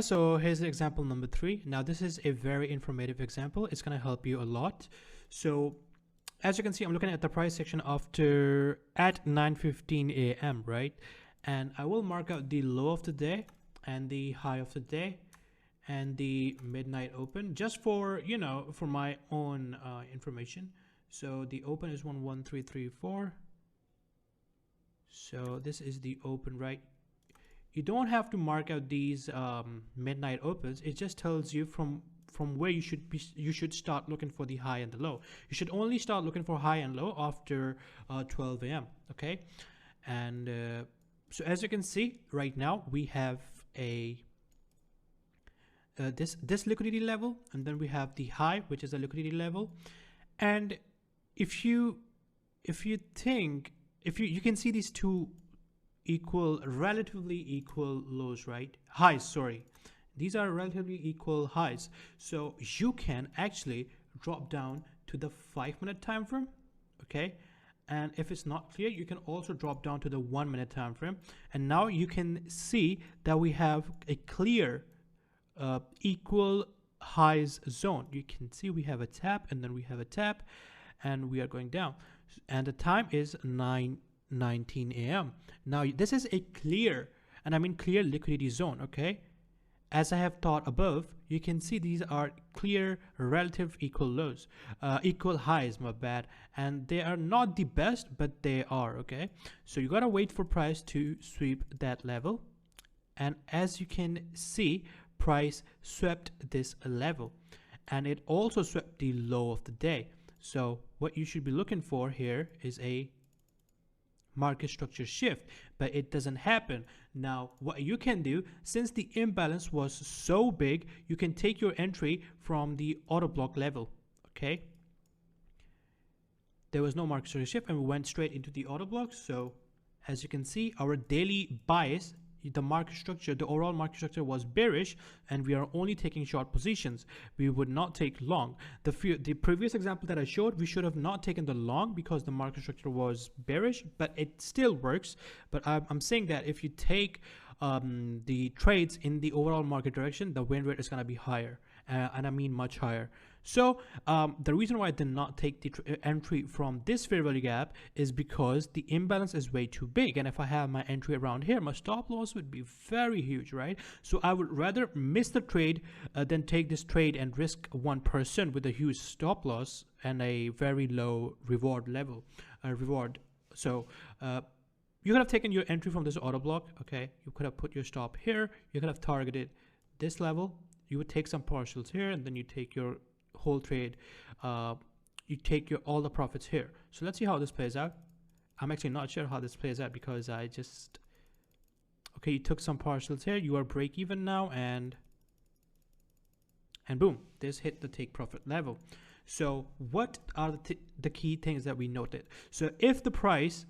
So here's the example number 3. Now this is a very informative example. It's going to help you a lot. So as you can see, I'm looking at the price section after at 9:15 a.m. right? And I will mark out the low of the day and the high of the day and the midnight open just for, you know, for my own information. So the open is 11334. So this is the open, right? You don't have to mark out these midnight opens. It just tells you from where you should start looking for the high and the low. You should only start looking for high and low after 12 a.m. okay? And so as you can see right now, we have a this liquidity level, and then we have the high, which is a liquidity level. And if you think, you can see these two relatively equal lows, right? Highs, sorry. These are relatively equal highs. So you can actually drop down to the 5-minute time frame, okay? And if it's not clear, you can also drop down to the 1-minute time frame. And now you can see that we have a clear equal highs zone. You can see we have a tap, and then we have a tap, and we are going down. And the time is 9:19 a.m. Now this is a clear, and I mean clear, liquidity zone, okay? As I have thought above, you can see these are clear relative equal lows, equal highs, my bad, and they are not the best, but they are, okay? So you gotta wait for price to sweep that level, and as you can see, price swept this level, and it also swept the low of the day. So what you should be looking for here is a market structure shift, but it doesn't happen. Now what you can do, since the imbalance was so big, you can take your entry from the auto block level, okay? There was no market structure shift, and we went straight into the auto block. So as you can see, our daily bias, the market structure, the overall market structure was bearish, and we are only taking short positions. We would not take long. The previous example that I showed, we should have not taken the long because the market structure was bearish, but it still works. But I'm saying that if you take the trades in the overall market direction, the win rate is going to be higher, and I mean much higher. So the reason why I did not take the entry from this fair value gap is because the imbalance is way too big. And if I have my entry around here, my stop loss would be very huge, right? So I would rather miss the trade than take this trade and risk 1% with a huge stop loss and a very low reward level. So you could have taken your entry from this auto block, okay? You could have put your stop here. You could have targeted this level. You would take some partials here, and then you take your whole trade, you take your all the profits here. So let's see how this plays out. I'm actually not sure how this plays out because I just, okay, you took some partials here, you are break even now, and boom, this hit the take profit level. So what are the key things that we noted? So if the price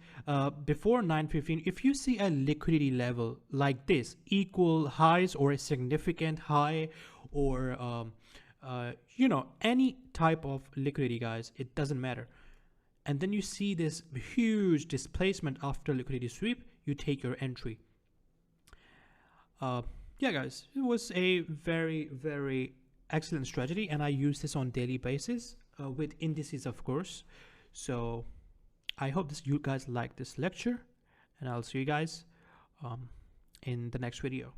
before 9:15, if you see a liquidity level like this, equal highs or a significant high, or you know, any type of liquidity, guys, it doesn't matter, and then you see this huge displacement after liquidity sweep, you take your entry. Yeah, guys, it was a very, very excellent strategy, and I use this on daily basis with indices, of course. So I hope you guys like this lecture, and I'll see you guys in the next video.